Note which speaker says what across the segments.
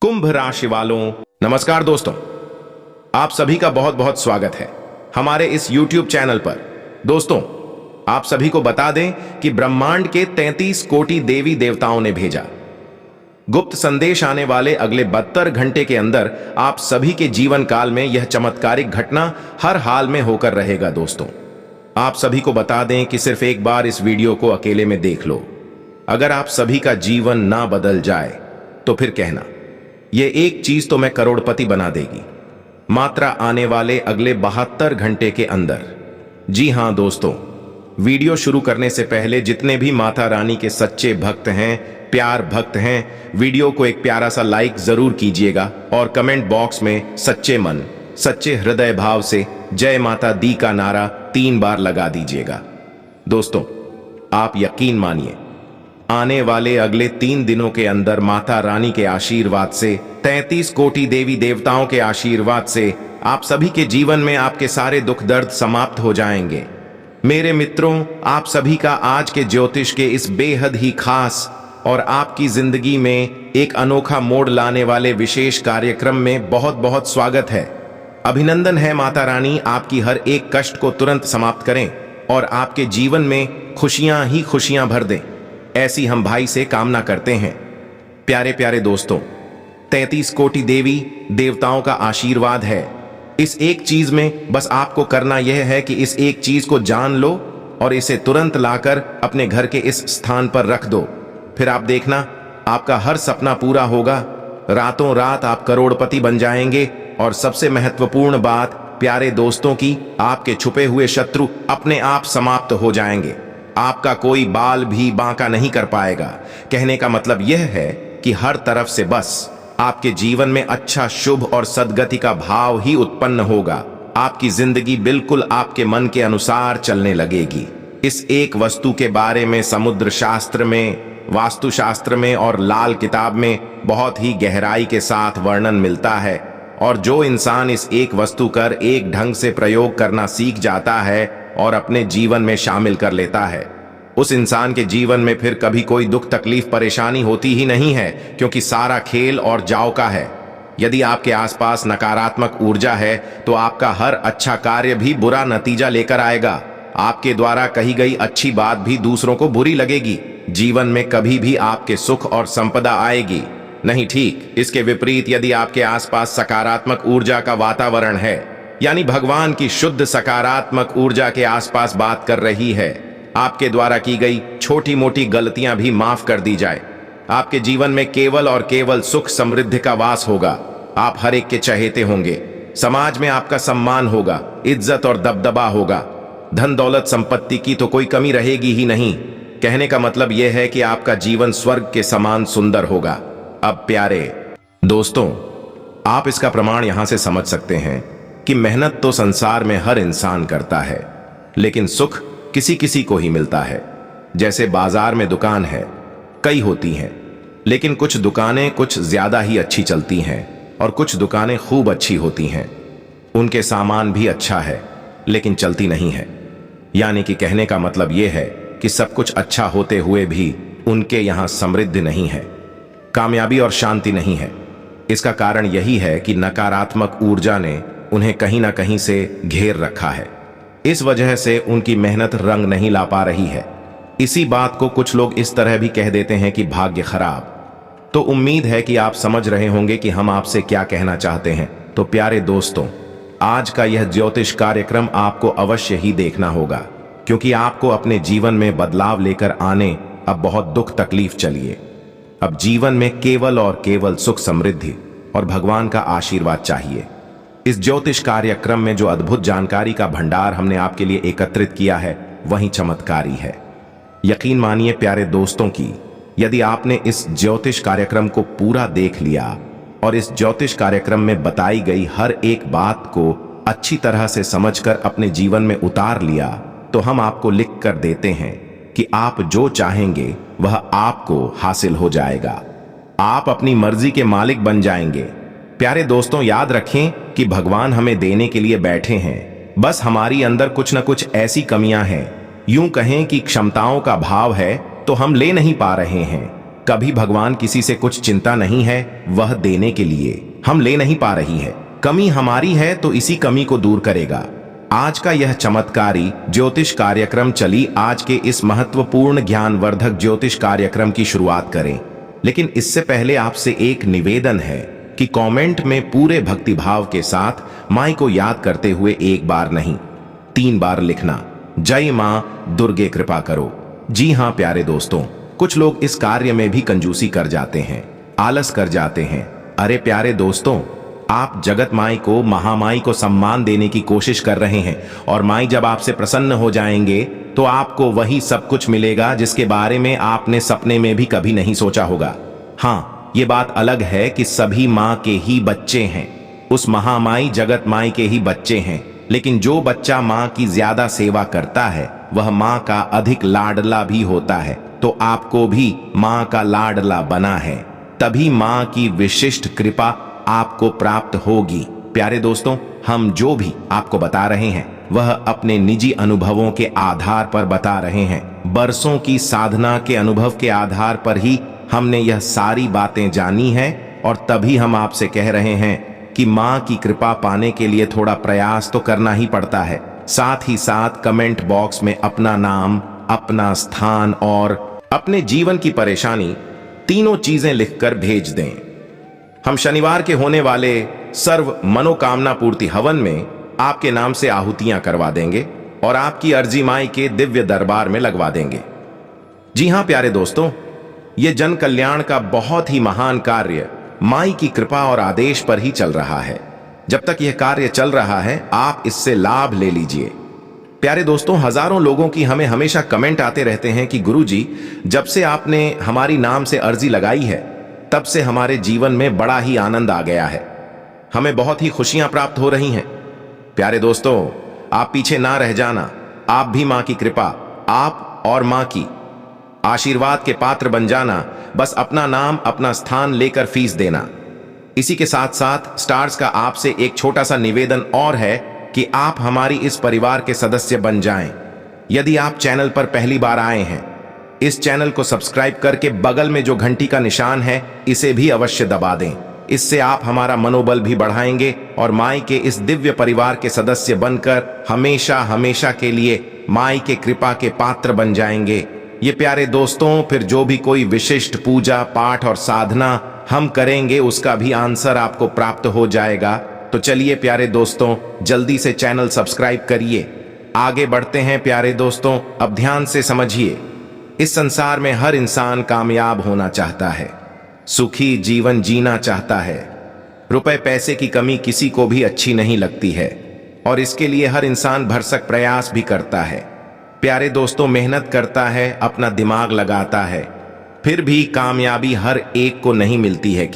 Speaker 1: कुंभ राशि वालों, नमस्कार दोस्तों। आप सभी का बहुत बहुत स्वागत है हमारे इस YouTube चैनल पर। दोस्तों, आप सभी को बता दें कि ब्रह्मांड के 33 कोटि देवी देवताओं ने भेजा गुप्त संदेश आने वाले अगले 72 घंटे के अंदर आप सभी के जीवन काल में यह चमत्कारिक घटना हर हाल में होकर रहेगा। दोस्तों, आप सभी को बता दें कि सिर्फ एक बार इस वीडियो को अकेले में देख लो। अगर आप सभी का जीवन ना बदल जाए तो फिर कहना, यह एक चीज तो मैं करोड़पति बना देगी मात्रा आने वाले अगले 72 घंटे के अंदर। जी हां दोस्तों, वीडियो शुरू करने से पहले जितने भी माता रानी के सच्चे भक्त हैं, प्यार भक्त हैं, वीडियो को एक प्यारा सा लाइक जरूर कीजिएगा और कमेंट बॉक्स में सच्चे मन सच्चे हृदय भाव से जय माता दी का नारा 3 बार लगा दीजिएगा। दोस्तों, आप यकीन मानिए, आने वाले अगले 3 दिनों के अंदर माता रानी के आशीर्वाद से, 33 कोटि देवी देवताओं के आशीर्वाद से आप सभी के जीवन में आपके सारे दुख दर्द समाप्त हो जाएंगे। मेरे मित्रों, आप सभी का आज के ज्योतिष के इस बेहद ही खास और आपकी जिंदगी में एक अनोखा मोड़ लाने वाले विशेष कार्यक्रम में बहुत बहुत स्वागत है। अभिनंदन है, माता रानी आपकी हर एक कष्ट को तुरंत समाप्त करें और आपके जीवन में खुशियां ही खुशियां भर दें, ऐसी हम भाई से कामना करते हैं। प्यारे प्यारे दोस्तों, 33 कोटि देवी देवताओं का आशीर्वाद है। इस एक चीज में बस आपको करना यह है कि इस एक चीज को जान लो और इसे तुरंत लाकर अपने घर के इस स्थान पर रख दो। फिर आप देखना, आपका हर सपना पूरा होगा, रातों रात आप करोड़पति बन जाएंगे। और सबसे महत्वपूर्ण बात प्यारे दोस्तों की, आपके छुपे हुए शत्रु अपने आप समाप्त हो जाएंगे। आपका कोई बाल भी बांका नहीं कर पाएगा। कहने का मतलब यह है कि हर तरफ से बस आपके जीवन में अच्छा, शुभ और सद्गति का भाव ही उत्पन्न होगा। आपकी जिंदगी बिल्कुल आपके मन के अनुसार चलने लगेगी। इस एक वस्तु के बारे में समुद्र शास्त्र में, वास्तुशास्त्र में और लाल किताब में बहुत ही गहराई के साथ वर्णन मिलता है। और जो इंसान इस एक वस्तु कर एक ढंग से प्रयोग करना सीख जाता है और अपने जीवन में शामिल कर लेता है, उस इंसान के जीवन में फिर कभी कोई दुख तकलीफ परेशानी होती ही नहीं है, क्योंकि सारा खेल और जाव का है। यदि आपके आसपास नकारात्मक ऊर्जा है तो आपका हर अच्छा कार्य भी बुरा नतीजा लेकर आएगा। आपके द्वारा कही गई अच्छी बात भी दूसरों को बुरी लगेगी। जीवन में कभी भी आपके सुख और संपदा आएगी नहीं। ठीक इसके विपरीत, यदि आपके आसपास सकारात्मक ऊर्जा का वातावरण है, यानी भगवान की शुद्ध सकारात्मक ऊर्जा के आसपास बात कर रही है, आपके द्वारा की गई छोटी मोटी गलतियां भी माफ कर दी जाए, आपके जीवन में केवल और केवल सुख समृद्धि का वास होगा। आप हर एक के चहेते होंगे, समाज में आपका सम्मान होगा, इज्जत और दबदबा होगा, धन दौलत संपत्ति की तो कोई कमी रहेगी ही नहीं। कहने का मतलब यह है कि आपका जीवन स्वर्ग के समान सुंदर होगा। अब प्यारे दोस्तों, आप इसका प्रमाण यहां से समझ सकते हैं कि मेहनत तो संसार में हर इंसान करता है, लेकिन सुख किसी किसी को ही मिलता है। जैसे बाजार में दुकान है, कई होती हैं, लेकिन कुछ दुकानें कुछ ज्यादा ही अच्छी चलती हैं और कुछ दुकानें खूब अच्छी होती हैं। उनके सामान भी अच्छा है लेकिन चलती नहीं है। यानी कि कहने का मतलब यह है कि सब कुछ अच्छा होते हुए भी उनके यहां समृद्धि नहीं है, कामयाबी और शांति नहीं है। इसका कारण यही है कि नकारात्मक ऊर्जा ने उन्हें कहीं ना कहीं से घेर रखा है। इस वजह से उनकी मेहनत रंग नहीं ला पा रही है। इसी बात को कुछ लोग इस तरह भी कह देते हैं कि भाग्य खराब। तो उम्मीद है कि आप समझ रहे होंगे कि हम आपसे क्या कहना चाहते हैं। तो प्यारे दोस्तों, आज का यह ज्योतिष कार्यक्रम आपको अवश्य ही देखना होगा, क्योंकि आपको अपने जीवन में बदलाव लेकर आने अब बहुत दुख तकलीफ चलिए। अब जीवन में केवल और केवल सुख समृद्धि और भगवान का आशीर्वाद चाहिए। इस ज्योतिष कार्यक्रम में जो अद्भुत जानकारी का भंडार हमने आपके लिए एकत्रित किया है, वही चमत्कारी है। यकीन मानिए प्यारे दोस्तों की, यदि आपने इस ज्योतिष कार्यक्रम को पूरा देख लिया और इस ज्योतिष कार्यक्रम में बताई गई हर एक बात को अच्छी तरह से समझकर अपने जीवन में उतार लिया, तो हम आपको लिख कर देते हैं कि आप जो चाहेंगे वह आपको हासिल हो जाएगा। आप अपनी मर्जी के मालिक बन जाएंगे। प्यारे दोस्तों, याद रखें कि भगवान हमें देने के लिए बैठे हैं, बस हमारी अंदर कुछ न कुछ ऐसी कमियां हैं, यूं कहें कि क्षमताओं का भाव है तो हम ले नहीं पा रहे हैं। कभी भगवान किसी से कुछ चिंता नहीं है, वह देने के लिए हम ले नहीं पा रही है। कमी हमारी है तो इसी कमी को दूर करेगा। आज का यह चमत्कारी ज्योतिष कार्यक्रम चली आज के इस महत्वपूर्ण ज्ञानवर्धक ज्योतिष कार्यक्रम की शुरुआत करें। लेकिन इससे पहले आपसे एक निवेदन है कि कमेंट में पूरे भक्तिभाव के साथ माई को याद करते हुए एक बार नहीं 3 बार लिखना, जय मां दुर्गे कृपा करो। जी हां प्यारे दोस्तों, कुछ लोग इस कार्य में भी कंजूसी कर जाते हैं, आलस कर जाते हैं। अरे प्यारे दोस्तों, आप जगत माई को, महामाई को सम्मान देने की कोशिश कर रहे हैं और माई जब आपसे प्रसन्न हो जाएंगे तो आपको वही सब कुछ मिलेगा जिसके बारे में आपने सपने में भी कभी नहीं सोचा होगा। हाँ, ये बात अलग है कि सभी माँ के ही बच्चे हैं, उस महामाई जगत माई के ही बच्चे हैं। लेकिन जो बच्चा माँ की ज्यादा सेवा करता है वह माँ का अधिक लाडला भी होता है। तो आपको भी माँ का लाडला बना है, तभी माँ की विशिष्ट कृपा आपको प्राप्त होगी। प्यारे दोस्तों, हम जो भी आपको बता रहे हैं वह अपने निजी अनुभवों के आधार पर बता रहे हैं। बरसों की साधना के अनुभव के आधार पर ही हमने यह सारी बातें जानी है और तभी हम आपसे कह रहे हैं कि माँ की कृपा पाने के लिए थोड़ा प्रयास तो करना ही पड़ता है। साथ ही साथ कमेंट बॉक्स में अपना नाम, अपना स्थान और अपने जीवन की परेशानी तीनों चीजें लिखकर भेज दें। हम शनिवार के होने वाले सर्व मनोकामना पूर्ति हवन में आपके नाम से आहुतियां करवा देंगे और आपकी अर्जी माई के दिव्य दरबार में लगवा देंगे। जी हां प्यारे दोस्तों, यह जन कल्याण का बहुत ही महान कार्य माई की कृपा और आदेश पर ही चल रहा है। जब तक यह कार्य चल रहा है आप इससे लाभ ले लीजिए। प्यारे दोस्तों, हजारों लोगों की हमें हमेशा कमेंट आते रहते हैं कि गुरुजी, जब से आपने हमारी नाम से अर्जी लगाई है तब से हमारे जीवन में बड़ा ही आनंद आ गया है, हमें बहुत ही खुशियां प्राप्त हो रही हैं। प्यारे दोस्तों, आप पीछे ना रह जाना। आप भी मां की कृपा, आप और मां की आशीर्वाद के पात्र बन जाना। बस अपना नाम, अपना स्थान लेकर फीस देना। इसी के साथ साथ स्टार्स का आपसे एक छोटा सा निवेदन और है कि आप हमारी इस परिवार के सदस्य बन जाएं। यदि आप चैनल पर पहली बार आए हैं, इस चैनल को सब्सक्राइब करके बगल में जो घंटी का निशान है इसे भी अवश्य दबा दें। इससे आप हमारा मनोबल भी बढ़ाएंगे और माई के इस दिव्य परिवार के सदस्य बनकर हमेशा हमेशा के लिए माई के कृपा के पात्र बन जाएंगे। ये प्यारे दोस्तों, फिर जो भी कोई विशिष्ट पूजा पाठ और साधना हम करेंगे उसका भी आंसर आपको प्राप्त हो जाएगा। तो चलिए प्यारे दोस्तों, जल्दी से चैनल सब्सक्राइब करिए। आगे बढ़ते हैं प्यारे दोस्तों। अब ध्यान से समझिए, इस संसार में हर इंसान कामयाब होना चाहता है, सुखी जीवन जीना चाहता है। रुपए पैसे की कमी किसी को भी अच्छी नहीं लगती है और इसके लिए हर इंसान भरसक प्रयास भी करता है। प्यारे दोस्तों, मेहनत करता है, अपना दिमाग लगाता है, फिर भी कामयाबी हर एक को नहीं मिलती है,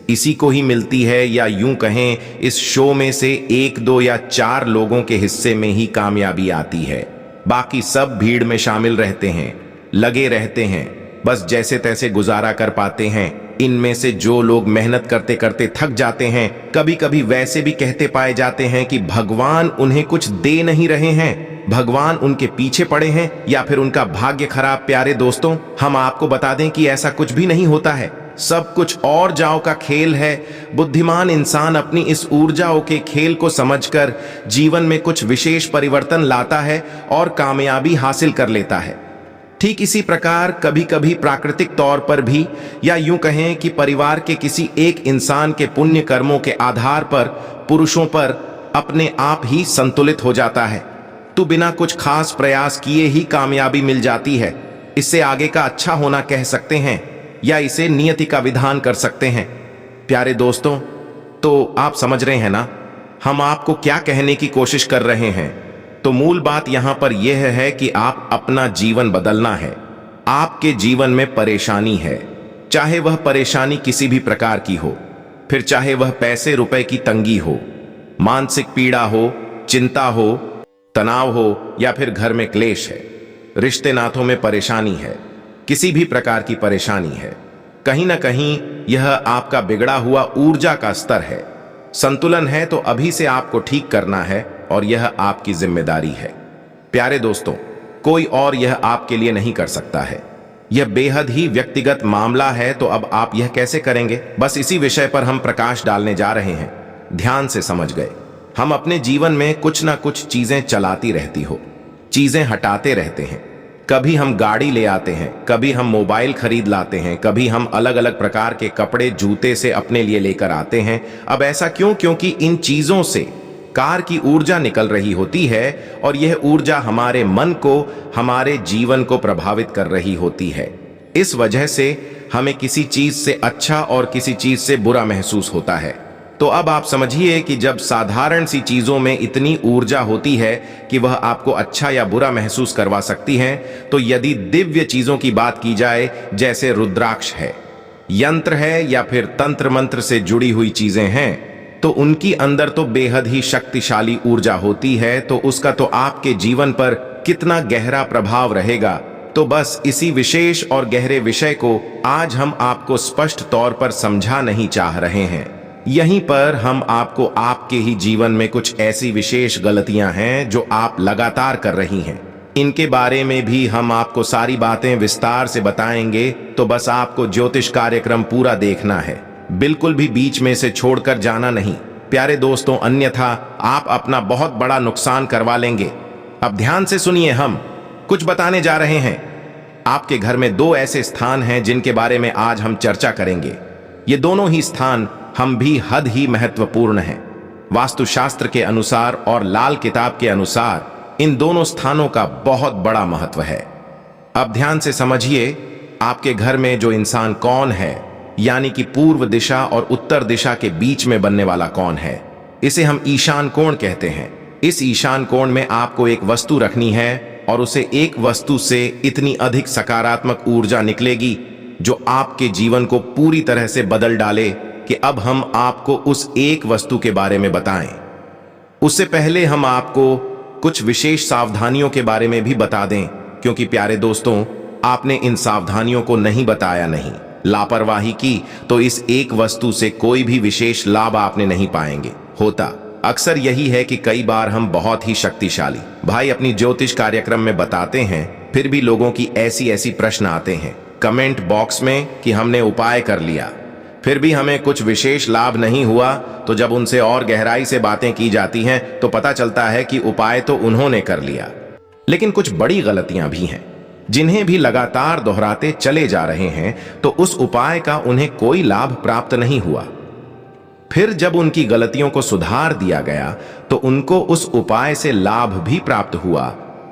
Speaker 1: इसी को ही मिलती है। या यूं कहें, इस शो में से 1, 2 या 4 लोगों के हिस्से में ही कामयाबी आती है। बाकी सब भीड़ में शामिल रहते हैं, लगे रहते हैं, बस जैसे तैसे गुजारा कर पाते हैं। इनमें से जो लोग मेहनत करते करते थक जाते हैं, कभी कभी वैसे भी कहते पाए जाते हैं कि भगवान उन्हें कुछ दे नहीं रहे हैं, भगवान उनके पीछे पड़े हैं या फिर उनका भाग्य खराब। प्यारे दोस्तों, हम आपको बता दें कि ऐसा कुछ भी नहीं होता है, सब कुछ और जाओ का खेल है। बुद्धिमान इंसान अपनी इस ऊर्जाओं के खेल को समझकर जीवन में कुछ विशेष परिवर्तन लाता है और कामयाबी हासिल कर लेता है। ठीक इसी प्रकार कभी कभी प्राकृतिक तौर पर भी, या यूं कहें कि परिवार के किसी एक इंसान के पुण्य कर्मों के आधार पर पुरुषों पर अपने आप ही संतुलित हो जाता है, तो बिना कुछ खास प्रयास किए ही कामयाबी मिल जाती है। इससे आगे का अच्छा होना कह सकते हैं या इसे नियति का विधान कर सकते हैं। प्यारे दोस्तों, तो आप समझ रहे हैं ना हम आपको क्या कहने की कोशिश कर रहे हैं। तो मूल बात यहां पर यह है कि आप अपना जीवन बदलना है। आपके जीवन में परेशानी है, चाहे वह परेशानी किसी भी प्रकार की हो, फिर चाहे वह पैसे रुपए की तंगी हो, मानसिक पीड़ा हो, चिंता हो, तनाव हो या फिर घर में क्लेश है, रिश्ते नातों में परेशानी है, किसी भी प्रकार की परेशानी है, कहीं ना कहीं यह आपका बिगड़ा हुआ ऊर्जा का स्तर है। संतुलन है तो अभी से आपको ठीक करना है और यह आपकी जिम्मेदारी है। प्यारे दोस्तों, कोई और यह आपके लिए नहीं कर सकता है। यह बेहद ही व्यक्तिगत मामला है, तो अब आप यह कैसे करेंगे? बस इसी विषय पर हम प्रकाश डालने जा रहे हैं। ध्यान से समझ गए। हम अपने जीवन में कुछ ना कुछ चीजें चलाती रहती हो, चीजें हटाते रहते हैं। कभी हम गाड़ी ले आते हैं, कभी हम मोबाइल खरीद लाते हैं, कभी हम अलग अलग प्रकार के कपड़े जूते से अपने लिए लेकर आते हैं। अब ऐसा क्यों? क्योंकि इन चीजों से कार की ऊर्जा निकल रही होती है और यह ऊर्जा हमारे मन को, हमारे जीवन को प्रभावित कर रही होती है। इस वजह से हमें किसी चीज से अच्छा और किसी चीज से बुरा महसूस होता है। तो अब आप समझिए कि जब साधारण सी चीजों में इतनी ऊर्जा होती है कि वह आपको अच्छा या बुरा महसूस करवा सकती हैं, तो यदि दिव्य चीजों की बात की जाए, जैसे रुद्राक्ष है, यंत्र है या फिर तंत्र मंत्र से जुड़ी हुई चीजें हैं, तो उनकी अंदर तो बेहद ही शक्तिशाली ऊर्जा होती है। तो उसका तो आपके जीवन पर कितना गहरा प्रभाव रहेगा। तो बस इसी विशेष और गहरे विषय को आज हम आपको स्पष्ट तौर पर समझा नहीं चाह रहे हैं। यहीं पर हम आपको आपके ही जीवन में कुछ ऐसी विशेष गलतियां हैं जो आप लगातार कर रही हैं, इनके बारे में भी हम आपको सारी बातें विस्तार से बताएंगे। तो बस आपको ज्योतिष कार्यक्रम पूरा देखना है, बिल्कुल भी बीच में से छोड़कर जाना नहीं प्यारे दोस्तों, अन्यथा आप अपना बहुत बड़ा नुकसान करवा लेंगे। अब ध्यान से सुनिए, हम कुछ बताने जा रहे हैं। आपके घर में दो ऐसे स्थान हैं जिनके बारे में आज हम चर्चा करेंगे। ये दोनों ही स्थान हम भी हद ही महत्वपूर्ण हैं। वास्तुशास्त्र के अनुसार और लाल किताब के अनुसार इन दोनों स्थानों का बहुत बड़ा महत्व है। अब ध्यान से समझिए, आपके घर में जो इंसान कौन है, यानी कि पूर्व दिशा और उत्तर दिशा के बीच में बनने वाला कौन है, इसे हम ईशान कोण कहते हैं। इस ईशान कोण में आपको एक वस्तु रखनी है और उसे एक वस्तु से इतनी अधिक सकारात्मक ऊर्जा निकलेगी जो आपके जीवन को पूरी तरह से बदल डाले कि अब हम आपको उस एक वस्तु के बारे में बताएं। उससे पहले हम आपको कुछ विशेष सावधानियों के बारे में भी बता दें, क्योंकि प्यारे दोस्तों, आपने इन सावधानियों को नहीं बताया, नहीं लापरवाही की, तो इस एक वस्तु से कोई भी विशेष लाभ आपने नहीं पाएंगे। होता अक्सर यही है कि कई बार हम बहुत ही शक्तिशाली भाई अपनी ज्योतिष कार्यक्रम में बताते हैं, फिर भी लोगों की ऐसी ऐसी प्रश्न आते हैं कमेंट बॉक्स में कि हमने उपाय कर लिया, फिर भी हमें कुछ विशेष लाभ नहीं हुआ। तो जब उनसे और गहराई से बातें की जाती हैं तो पता चलता है कि उपाय तो उन्होंने कर लिया, लेकिन कुछ बड़ी गलतियां भी हैं जिन्हें भी लगातार दोहराते चले जा रहे हैं, तो उस उपाय का उन्हें कोई लाभ प्राप्त नहीं हुआ। फिर जब उनकी गलतियों को सुधार दिया गया तो उनको उस उपाय से लाभ भी प्राप्त हुआ,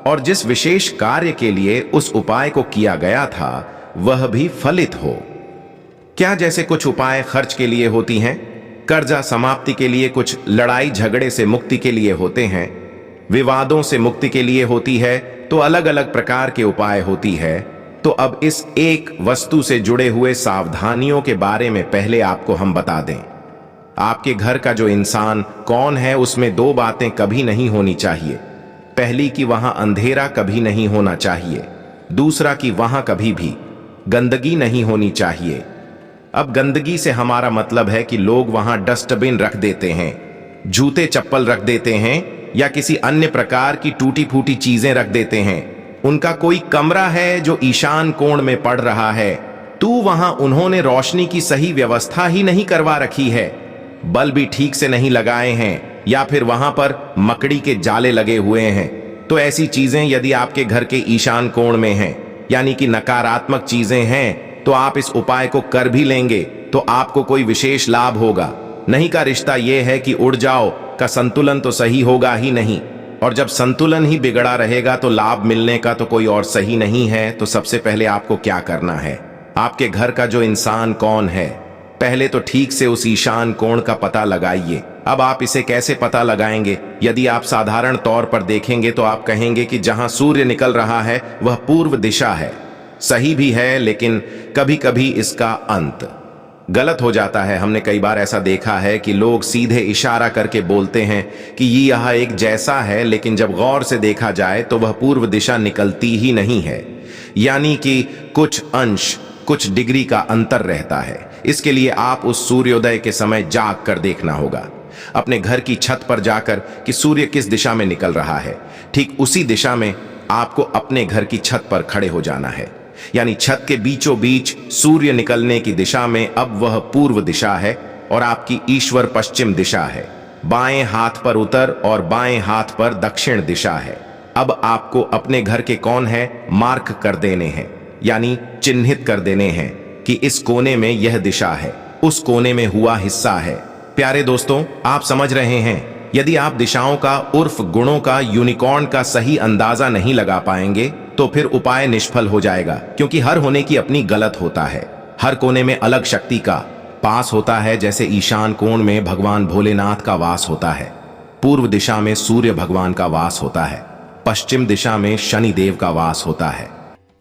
Speaker 1: और जिस विशेष कार्य के लिए उस उपाय को किया गया था वह भी फलित हो। क्या जैसे कुछ उपाय खर्च के लिए होती हैं, कर्जा समाप्ति के लिए, कुछ लड़ाई झगड़े से मुक्ति के लिए होते हैं, विवादों से मुक्ति के लिए होती है, तो अलग अलग प्रकार के उपाय होती है। तो अब इस एक वस्तु से जुड़े हुए सावधानियों के बारे में पहले आपको हम बता दें। आपके घर का जो इंसान कौन है, उसमें दो बातें कभी नहीं होनी चाहिए। पहली कि वहां अंधेरा कभी नहीं होना चाहिए, दूसरा कि वहां कभी भी गंदगी नहीं होनी चाहिए। अब गंदगी से हमारा मतलब है कि लोग वहां डस्टबिन रख देते हैं, जूते चप्पल रख देते हैं, या किसी अन्य प्रकार की टूटी फूटी चीजें रख देते हैं। उनका कोई कमरा है जो ईशान कोण में पड़ रहा है, तो वहां उन्होंने रोशनी की सही व्यवस्था ही नहीं करवा रखी है, बल्ब भी ठीक से नहीं लगाए हैं, या फिर वहां पर मकड़ी के जाले लगे हुए हैं। तो ऐसी चीजें यदि आपके घर के ईशान कोण में हैं, यानी कि नकारात्मक चीजें हैं, तो आप इस उपाय को कर भी लेंगे तो आपको कोई विशेष लाभ होगा नहीं। का रिश्ता यह है कि उड़ जाओ का संतुलन तो सही होगा ही नहीं, और जब संतुलन ही बिगड़ा रहेगा तो लाभ मिलने का तो कोई और सही नहीं है। तो सबसे पहले आपको क्या करना है, आपके घर का जो इंसान कौन है, पहले तो ठीक से उस ईशान कोण का पता लगाइए। अब आप इसे कैसे पता लगाएंगे? यदि आप साधारण तौर पर देखेंगे तो आप कहेंगे कि जहां सूर्य निकल रहा है वह पूर्व दिशा है। सही भी है, लेकिन कभी कभी इसका अंत गलत हो जाता है। हमने कई बार ऐसा देखा है कि लोग सीधे इशारा करके बोलते हैं कि ये यह एक जैसा है, लेकिन जब गौर से देखा जाए तो वह पूर्व दिशा निकलती ही नहीं है, यानी कि कुछ अंश, कुछ डिग्री का अंतर रहता है। इसके लिए आप उस सूर्योदय के समय जाग कर देखना होगा, अपने घर की छत पर जाकर कि सूर्य किस दिशा में निकल रहा है, ठीक उसी दिशा में आपको अपने घर की छत पर खड़े हो जाना है। यानी छत के बीचों बीच सूर्य निकलने की दिशा में अब वह पूर्व दिशा है और आपकी ईश्वर पश्चिम दिशा है। बाएं हाथ पर उत्तर और बाएं हाथ पर दक्षिण दिशा है। अब आपको अपने घर के कौन है मार्क कर देने हैं, यानी चिन्हित कर देने हैं कि इस कोने में यह दिशा है, उस कोने में हुआ हिस्सा है। प्यारे दोस्तों, आप समझ रहे हैं, यदि आप दिशाओं का उर्फ गुणों का यूनिकॉर्न का सही अंदाजा नहीं लगा पाएंगे तो फिर उपाय निष्फल हो जाएगा, क्योंकि हर होने की अपनी गलत होता है। हर कोने में अलग शक्ति का पास होता है। जैसे ईशान कोण में भगवान भोलेनाथ का वास होता है, पूर्व दिशा में सूर्य भगवान का वास होता है, पश्चिम दिशा में शनि देव का वास होता है।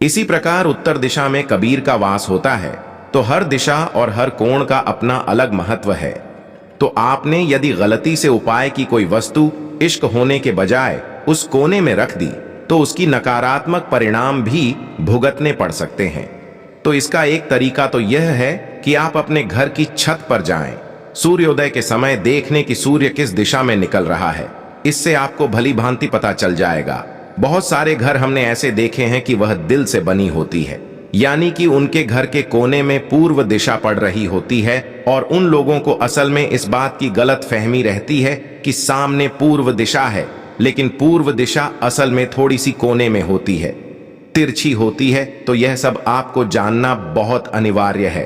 Speaker 1: इसी प्रकार उत्तर दिशा में कबीर का वास होता है। तो हर दिशा और हर कोण का अपना अलग महत्व है। तो आपने यदि गलती से उपाय की कोई वस्तु इष्ट होने के बजाय उस कोने में रख दी तो उसकी नकारात्मक परिणाम भी भुगतने पड़ सकते हैं। तो इसका एक तरीका तो यह है कि आप अपने घर की छत पर जाएं, सूर्योदय के समय देखें कि सूर्य किस दिशा में निकल रहा है। इससे आपको भली भांति पता चल जाएगा। बहुत सारे घर हमने ऐसे देखे हैं कि वह दिल से बनी होती है, यानी कि उनके घर के कोने में पूर्व दिशा पड़ रही होती है और उन लोगों को असल में इस बात की गलत फहमी रहती है कि सामने पूर्व दिशा है, लेकिन पूर्व दिशा असल में थोड़ी सी कोने में होती है, तिरछी होती है। तो यह सब आपको जानना बहुत अनिवार्य है।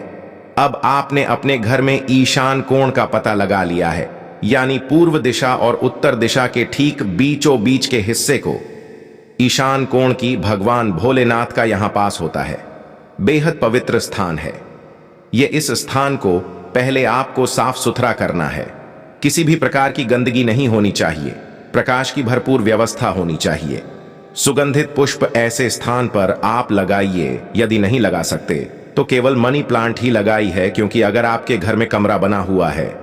Speaker 1: अब आपने अपने घर में ईशान कोण का पता लगा लिया है, यानी पूर्व दिशा और उत्तर दिशा के ठीक बीचों बीच के हिस्से को ईशान कोण की भगवान भोलेनाथ का यहां पास होता है। बेहद पवित्र स्थान है ये। इस स्थान को पहले आपको साफ सुथरा करना है। किसी भी प्रकार की गंदगी नहीं होनी चाहिए। प्रकाश की भरपूर व्यवस्था होनी चाहिए। सुगंधित पुष्प ऐसे स्थान पर आप लगाइए। यदि नहीं लगा सकते तो केवल मनी प्लांट ही लगाई है, क्योंकि अगर आपके घर में कमरा बना हुआ है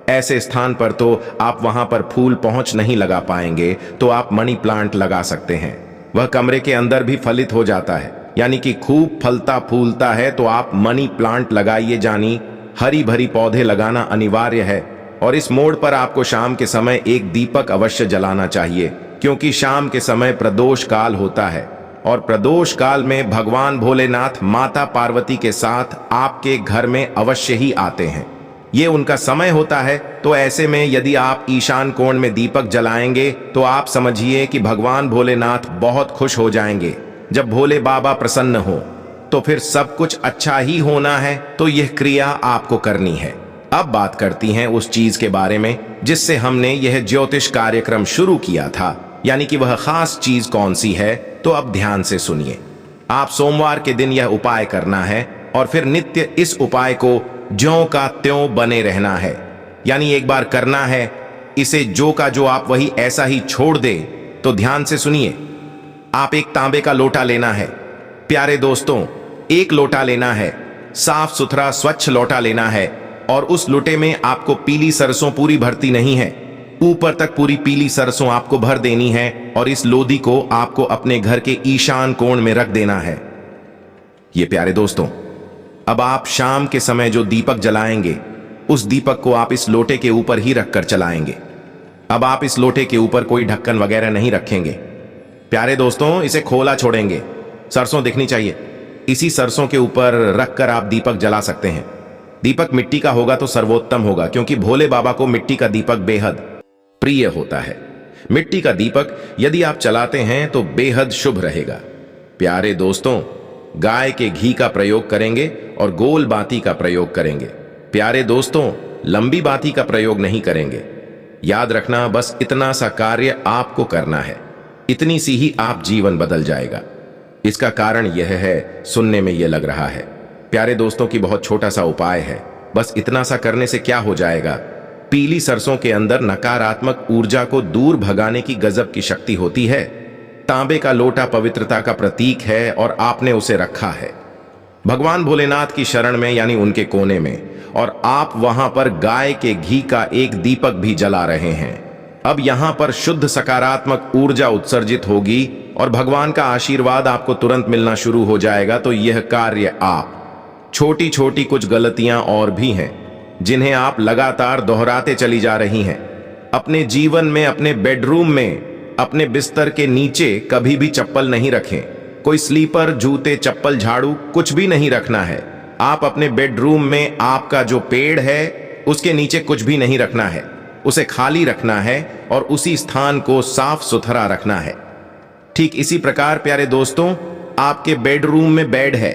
Speaker 1: ऐसे स्थान पर तो आप वहां पर फूल पहुंच नहीं लगा पाएंगे। तो आप मनी प्लांट लगा सकते हैं। वह कमरे के अंदर भी फलित हो जाता है, यानी कि खूब फलता फूलता है। तो आप मनी प्लांट लगाइए, जानी हरी भरी पौधे लगाना अनिवार्य है। और इस मोड़ पर आपको शाम के समय एक दीपक अवश्य जलाना चाहिए, क्योंकि शाम के समय प्रदोष काल होता है और प्रदोष काल में भगवान भोलेनाथ माता पार्वती के साथ आपके घर में अवश्य ही आते हैं। ये उनका समय होता है। तो ऐसे में यदि आप ईशान कोण में दीपक जलाएंगे तो आप समझिए कि भगवान भोलेनाथ बहुत खुश हो जाएंगे। जब भोले बाबा प्रसन्न हो तो फिर सब कुछ अच्छा ही होना है। तो यह क्रिया आपको करनी है। अब बात करती हैं उस चीज के बारे में जिससे हमने यह ज्योतिष कार्यक्रम शुरू किया था, यानी कि वह खास चीज कौन सी है। तो अब ध्यान से सुनिए। आप सोमवार के दिन यह उपाय करना है और फिर नित्य इस उपाय को ज्यों का त्यों बने रहना है। यानी एक बार करना है इसे, जो का जो आप वही ऐसा ही छोड़ दे। तो ध्यान से सुनिए। आप एक तांबे का लोटा लेना है। प्यारे दोस्तों, एक लोटा लेना है, साफ सुथरा स्वच्छ लोटा लेना है। और उस लोटे में आपको पीली सरसों पूरी भरती नहीं है, ऊपर तक पूरी पीली सरसों आपको भर देनी है। और इस लोदी को आपको अपने घर के ईशान कोण में रख देना है। ये प्यारे दोस्तों, अब आप शाम के समय जो दीपक जलाएंगे उस दीपक को आप इस लोटे के ऊपर ही रखकर चलाएंगे। अब आप इस लोटे के ऊपर कोई ढक्कन वगैरह नहीं रखेंगे। प्यारे दोस्तों, इसे खोला छोड़ेंगे, सरसों दिखनी चाहिए। इसी सरसों के ऊपर रखकर आप दीपक जला सकते हैं। दीपक मिट्टी का होगा तो सर्वोत्तम होगा, क्योंकि भोले बाबा को मिट्टी का दीपक बेहद प्रिय होता है। मिट्टी का दीपक यदि आप चलाते हैं तो बेहद शुभ रहेगा। प्यारे दोस्तों, गाय के घी का प्रयोग करेंगे और गोल बाती का प्रयोग करेंगे। प्यारे दोस्तों, लंबी बाती का प्रयोग नहीं करेंगे। याद रखना, बस इतना सा कार्य आपको करना है। इतनी सी ही आप जीवन बदल जाएगा। इसका कारण यह है, सुनने में यह लग रहा है प्यारे दोस्तों की बहुत छोटा सा उपाय है। बस इतना सा करने से क्या हो जाएगा। पीली सरसों के अंदर नकारात्मक ऊर्जा को दूर भगाने की गजब की शक्ति होती है। तांबे का लोटा पवित्रता का प्रतीक है और आपने उसे रखा है भगवान भोलेनाथ की शरण में, यानी उनके कोने में। और आप वहां पर गाय के घी का एक दीपक भी जला रहे हैं। अब यहां पर शुद्ध सकारात्मक ऊर्जा उत्सर्जित होगी और भगवान का आशीर्वाद आपको तुरंत मिलना शुरू हो जाएगा। तो यह कार्य आप छोटी छोटी कुछ गलतियां और भी हैं जिन्हें आप लगातार दोहराते चली जा रही हैं। अपने जीवन में, अपने बेडरूम में, अपने बिस्तर के नीचे कभी भी चप्पल नहीं रखें। कोई स्लीपर, जूते, चप्पल, झाड़ू कुछ भी नहीं रखना है। आप अपने बेडरूम में आपका जो पेड़ है उसके नीचे कुछ भी नहीं रखना है, उसे खाली रखना है और उसी स्थान को साफ सुथरा रखना है। ठीक इसी प्रकार प्यारे दोस्तों, आपके बेडरूम में बेड है,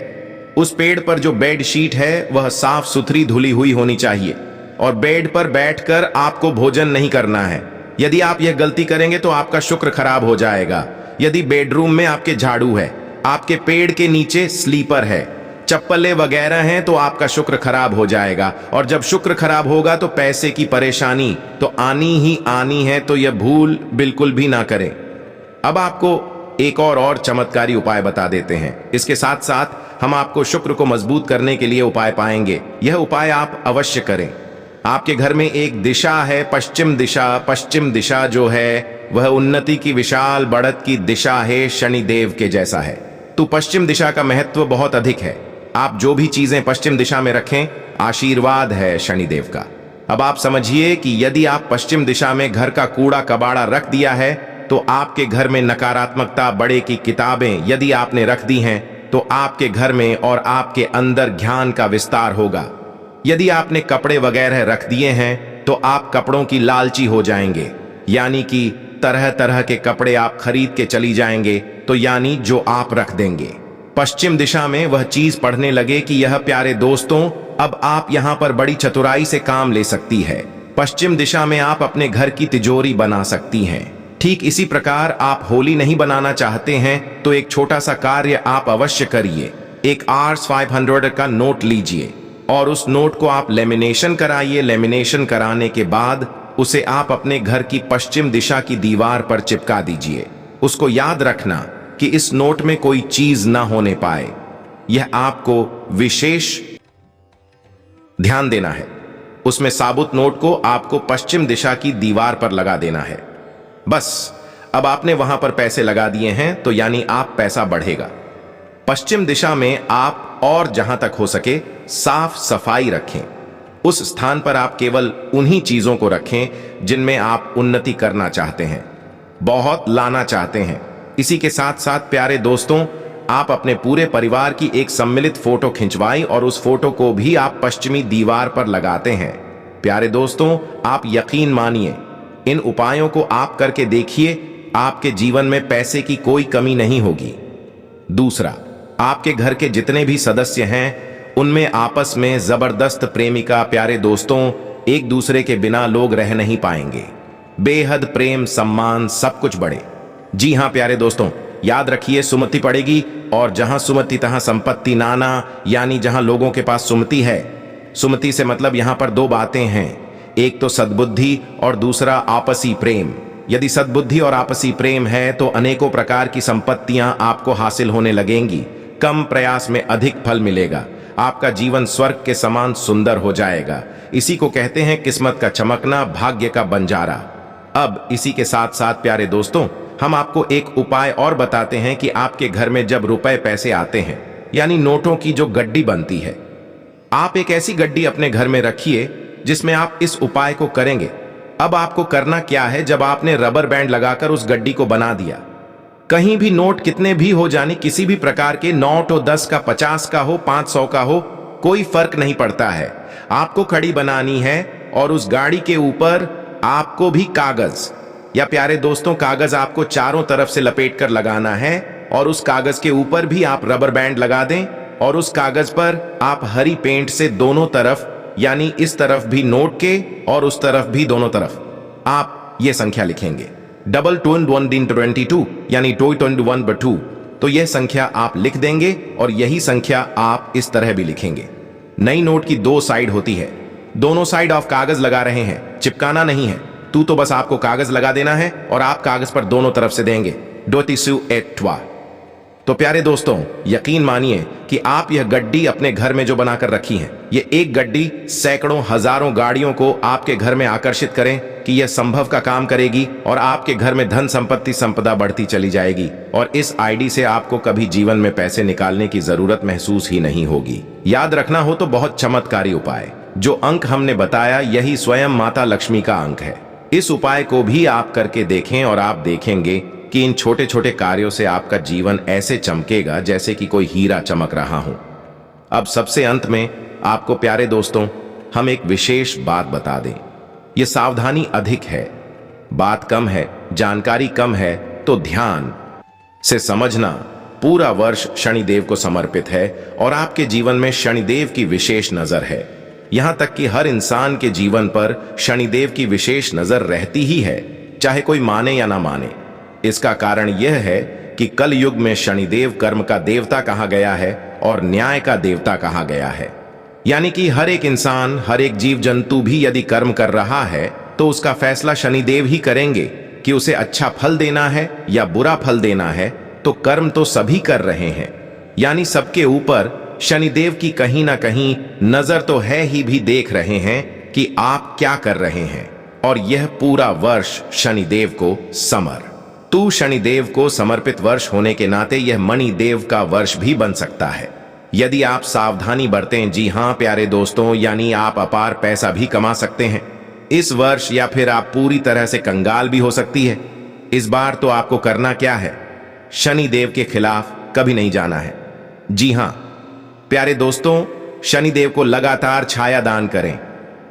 Speaker 1: उस पेड़ पर जो बेड शीट है वह साफ सुथरी धुली हुई होनी चाहिए और बेड पर बैठकर आपको भोजन नहीं करना है। यदि आप यह गलती करेंगे तो आपका शुक्र खराब हो जाएगा। यदि बेडरूम में आपके झाड़ू है, आपके पेड़ के नीचे स्लीपर है, चप्पलें वगैरह हैं तो आपका शुक्र खराब हो जाएगा और जब शुक्र खराब होगा तो पैसे की परेशानी तो आनी ही आनी है, तो यह भूल बिल्कुल भी ना करें। अब आपको एक और चमत्कारी उपाय बता देते हैं। इसके साथ साथ हम आपको शुक्र को मजबूत करने के लिए उपाय पाएंगे। यह उपाय आप अवश्य करें। आपके घर में एक दिशा है पश्चिम दिशा। पश्चिम दिशा जो है वह उन्नति की विशाल बढ़त की दिशा है, शनिदेव के जैसा है। तो पश्चिम दिशा का महत्व बहुत अधिक है। आप जो भी चीजें पश्चिम दिशा में रखें, आशीर्वाद है शनिदेव का। अब आप समझिए कि यदि आप पश्चिम दिशा में घर का कूड़ा कबाड़ा रख दिया है तो आपके घर में नकारात्मकता, बड़े की किताबें यदि आपने रख दी हैं तो आपके घर में और आपके अंदर ज्ञान का विस्तार होगा। यदि आपने कपड़े वगैरह रख दिए हैं तो आप कपड़ों की लालची हो जाएंगे, यानी कि तरह तरह के कपड़े आप खरीद के चली जाएंगे, तो यानी जो आप रख देंगे पश्चिम दिशा में वह चीज पढ़ने लगे कि यह प्यारे दोस्तों अब आप यहां पर बड़ी चतुराई से काम ले सकती है। पश्चिम दिशा में आप अपने घर की तिजोरी बना सकती हैं। ठीक इसी प्रकार आप होली नहीं बनाना चाहते हैं तो एक छोटा सा कार्य आप अवश्य करिए। एक Rs500 का नोट लीजिए और उस नोट को आप लेमिनेशन कराइए। लेमिनेशन कराने के बाद उसे आप अपने घर की पश्चिम दिशा की दीवार पर चिपका दीजिए। उसको याद रखना कि इस नोट में कोई चीज ना होने पाए। यह आपको विशेष ध्यान देना है। उसमें साबुत नोट को आपको पश्चिम दिशा की दीवार पर लगा देना है। बस अब आपने वहां पर पैसे लगा दिए हैं तो यानी आप पैसा बढ़ेगा। पश्चिम दिशा में आप और जहां तक हो सके साफ सफाई रखें। उस स्थान पर आप केवल उन्हीं चीजों को रखें जिनमें आप उन्नति करना चाहते हैं, बहुत लाना चाहते हैं। इसी के साथ साथ प्यारे दोस्तों, आप अपने पूरे परिवार की एक सम्मिलित फोटो खिंचवाई और उस फोटो को भी आप पश्चिमी दीवार पर लगाते हैं। प्यारे दोस्तों, आप यकीन मानिए, इन उपायों को आप करके देखिए, आपके जीवन में पैसे की कोई कमी नहीं होगी। दूसरा, आपके घर के जितने भी सदस्य हैं उनमें आपस में जबरदस्त प्रेमिका। प्यारे दोस्तों, एक दूसरे के बिना लोग रह नहीं पाएंगे। बेहद प्रेम, सम्मान, सब कुछ बढ़े। जी हां प्यारे दोस्तों, याद रखिए सुमति पड़ेगी और जहां सुमति तहां संपत्ति नाना, यानी जहां लोगों के पास सुमति है। सुमति से मतलब यहां पर दो बातें हैं, एक तो सद्बुद्धि और दूसरा आपसी प्रेम। यदि सद्बुद्धि और आपसी प्रेम है तो अनेकों प्रकार की संपत्तियां आपको हासिल होने लगेंगी। कम प्रयास में अधिक फल मिलेगा। आपका जीवन स्वर्ग के समान सुंदर हो जाएगा। इसी को कहते हैं किस्मत का चमकना, भाग्य का बंजारा। अब इसी के साथ साथ प्यारे दोस्तों, हम आपको एक उपाय और बताते हैं कि आपके घर में जब रुपए पैसे आते हैं, यानी नोटों की जो गड्डी बनती है, आप एक ऐसी गड्डी अपने घर में रखिए जिसमें आप इस उपाय को करेंगे। अब आपको करना क्या है, जब आपने रबर बैंड लगाकर उस गड्डी को बना दिया, कहीं भी नोट कितने भी हो, जाने किसी भी प्रकार के नोट हो, 10 का, 50 का हो, 500 का हो, कोई फर्क नहीं पड़ता है। आपको खड़ी बनानी है और उस गाड़ी के ऊपर आपको भी कागज, या प्यारे दोस्तों कागज आपको चारों तरफ से लपेट कर लगाना है और उस कागज के ऊपर भी आप रबर बैंड लगा दें और उस कागज पर आप हरी पेंट से दोनों तरफ, यानी इस तरफ भी नोट के और उस तरफ भी दोनों तरफ आप ये संख्या लिखेंगे, 22 यानी 21/2। तो यह संख्या आप लिख देंगे और यही संख्या आप इस तरह भी लिखेंगे। नई नोट की दो साइड होती है, दोनों साइड आप कागज लगा रहे हैं, चिपकाना नहीं है। तो बस आपको कागज लगा देना है और आप कागज पर दोनों तरफ से देंगे 22 तो प्यारे दोस्तों, यकीन मानिए कि आप यह गड्डी अपने घर में जो बनाकर रखी है, ये एक गड्डी सैकड़ों हजारों गाड़ियों को आपके घर में आकर्षित करें कि यह संभव का काम करेगी और आपके घर में धन संपत्ति संपदा बढ़ती चली जाएगी और इस आईडी से आपको कभी जीवन में पैसे निकालने की जरूरत महसूस ही नहीं होगी। याद रखना हो तो बहुत चमत्कारी उपाय, जो अंक हमने बताया यही स्वयं माता लक्ष्मी का अंक है। इस उपाय को भी आप करके देखें और आप देखेंगे कि इन छोटे छोटे कार्यों से आपका जीवन ऐसे चमकेगा जैसे कि कोई हीरा चमक रहा हो। अब सबसे अंत में आपको प्यारे दोस्तों हम एक विशेष बात बता दें। यह सावधानी अधिक है, बात कम है, जानकारी कम है, तो ध्यान से समझना। पूरा वर्ष शनिदेव को समर्पित है और आपके जीवन में शनिदेव की विशेष नजर है। यहां तक कि हर इंसान के जीवन पर शनिदेव की विशेष नजर रहती ही है, चाहे कोई माने या ना माने। इसका कारण यह है कि कल युग में शनिदेव कर्म का देवता कहा गया है और न्याय का देवता कहा गया है। यानी कि हर एक इंसान, हर एक जीव जंतु भी यदि कर्म कर रहा है तो उसका फैसला शनिदेव ही करेंगे कि उसे अच्छा फल देना है या बुरा फल देना है। तो कर्म तो सभी कर रहे हैं, यानी सबके ऊपर शनिदेव की कहीं ना कहीं नजर तो है ही, भी देख रहे हैं कि आप क्या कर रहे हैं। और यह पूरा वर्ष शनिदेव को शनिदेव को समर्पित वर्ष होने के नाते यह मणिदेव का वर्ष भी बन सकता है यदि आप सावधानी बरतें। जी हां प्यारे दोस्तों, यानी आप अपार पैसा भी कमा सकते हैं इस वर्ष, या फिर आप पूरी तरह से कंगाल भी हो सकती है। इस बार तो आपको करना क्या है, शनिदेव के खिलाफ कभी नहीं जाना है। जी हां प्यारे दोस्तों, शनिदेव को लगातार छाया दान करें।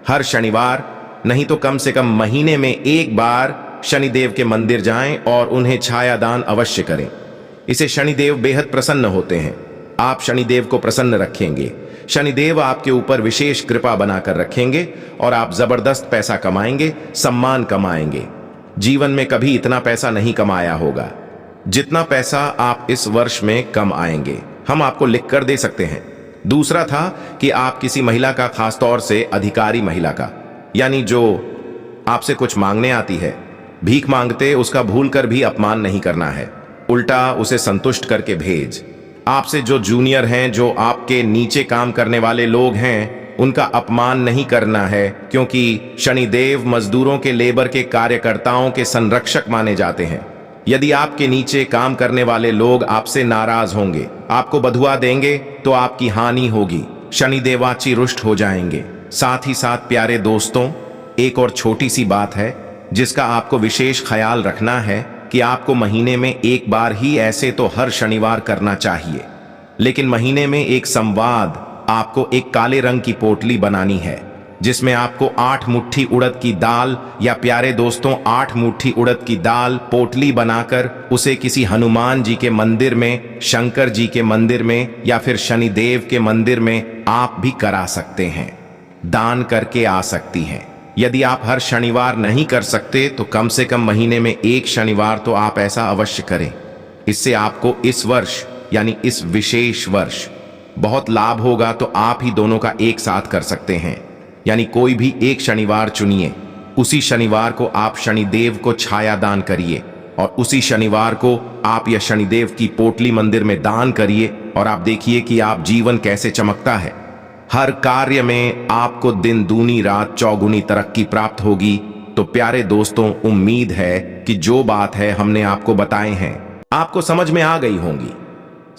Speaker 1: हर शनिवार नहीं तो कम से कम महीने में एक बार शनिदेव के मंदिर जाएं और उन्हें छाया दान अवश्य करें। इसे शनिदेव बेहद प्रसन्न होते हैं। आप शनिदेव को प्रसन्न रखेंगे, शनिदेव आपके ऊपर विशेष कृपा बनाकर रखेंगे और आप जबरदस्त पैसा कमाएंगे, सम्मान कमाएंगे। जीवन में कभी इतना पैसा नहीं कमाया होगा जितना पैसा आप इस वर्ष में कम आएंगे। हम आपको लिख कर दे सकते हैं। दूसरा था कि आप किसी महिला का, खासतौर से अधिकारी महिला का, यानी जो आपसे कुछ मांगने आती है, भीख मांगते, उसका भूलकर भी अपमान नहीं करना है, उल्टा उसे संतुष्ट करके भेज। आपसे जो जूनियर हैं, जो आपके नीचे काम करने वाले लोग हैं, उनका अपमान नहीं करना है, क्योंकि शनिदेव मजदूरों के, लेबर के, कार्यकर्ताओं के संरक्षक माने जाते हैं। यदि आपके नीचे काम करने वाले लोग आपसे नाराज होंगे, आपको बधुआ देंगे, तो आपकी हानि होगी, शनिदेवाची रुष्ट हो जाएंगे। साथ ही साथ प्यारे दोस्तों, एक और छोटी सी बात है जिसका आपको विशेष ख्याल रखना है कि आपको महीने में एक बार ही, ऐसे तो हर शनिवार करना चाहिए, लेकिन महीने में एक संवाद आपको एक काले रंग की पोटली बनानी है जिसमें आपको 8 मुट्ठी उड़द की दाल, या प्यारे दोस्तों 8 मुट्ठी उड़द की दाल पोटली बनाकर उसे किसी हनुमान जी के मंदिर में, शंकर जी के मंदिर में, या फिर शनिदेव के मंदिर में आप भी करा सकते हैं, दान करके आ सकती हैं। यदि आप हर शनिवार नहीं कर सकते तो कम से कम महीने में एक शनिवार तो आप ऐसा अवश्य करें। इससे आपको इस वर्ष, यानी इस विशेष वर्ष बहुत लाभ होगा। तो आप ही दोनों का एक साथ कर सकते हैं, यानी कोई भी एक शनिवार चुनिए, उसी शनिवार को आप शनिदेव को छाया दान करिए और उसी शनिवार को आप यह शनिदेव की पोटली मंदिर में दान करिए और आप देखिए कि आप जीवन कैसे चमकता है। हर कार्य में आपको दिन दूनी रात चौगुनी तरक्की प्राप्त होगी। तो प्यारे दोस्तों, उम्मीद है कि जो बात है हमने आपको बताए हैं आपको समझ में आ गई होंगी।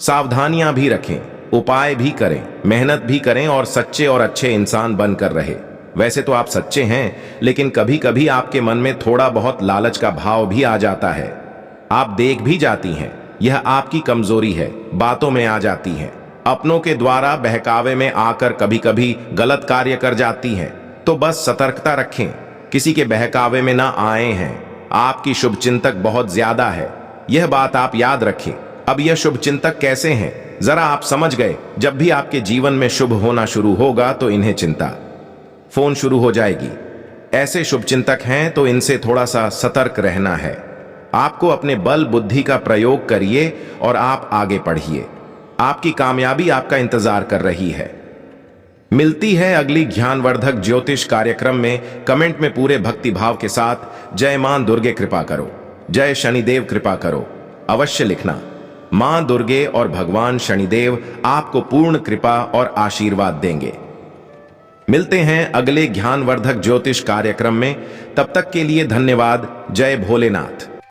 Speaker 1: सावधानियां भी रखें, उपाय भी करें, मेहनत भी करें और सच्चे और अच्छे इंसान बनकर रहे। वैसे तो आप सच्चे हैं, लेकिन कभी कभी आपके मन में थोड़ा बहुत लालच का भाव भी आ जाता है। आप देख भी जाती हैं, यह आपकी कमजोरी है, बातों में आ जाती हैं, अपनों के द्वारा बहकावे में आकर कभी कभी गलत कार्य कर जाती हैं। तो बस सतर्कता रखें, किसी के बहकावे में ना आए हैं। आपकी शुभचिंतक बहुत ज्यादा है, यह बात आप याद रखें। अब यह शुभचिंतक कैसे हैं, जरा आप समझ गए। जब भी आपके जीवन में शुभ होना शुरू होगा तो इन्हें चिंता फोन शुरू हो जाएगी। ऐसे शुभचिंतक हैं तो इनसे थोड़ा सा सतर्क रहना है। आपको अपने बल बुद्धि का प्रयोग करिए और आप आगे बढ़िए। आपकी कामयाबी आपका इंतजार कर रही है। मिलती है अगली ज्ञानवर्धक ज्योतिष कार्यक्रम में। कमेंट में पूरे भक्ति भाव के साथ जय मां दुर्गे कृपा करो, जय शनिदेव कृपा करो अवश्य लिखना। मां दुर्गे और भगवान शनिदेव आपको पूर्ण कृपा और आशीर्वाद देंगे। मिलते हैं अगले ज्ञानवर्धक ज्योतिष कार्यक्रम में। तब तक के लिए धन्यवाद। जय भोलेनाथ।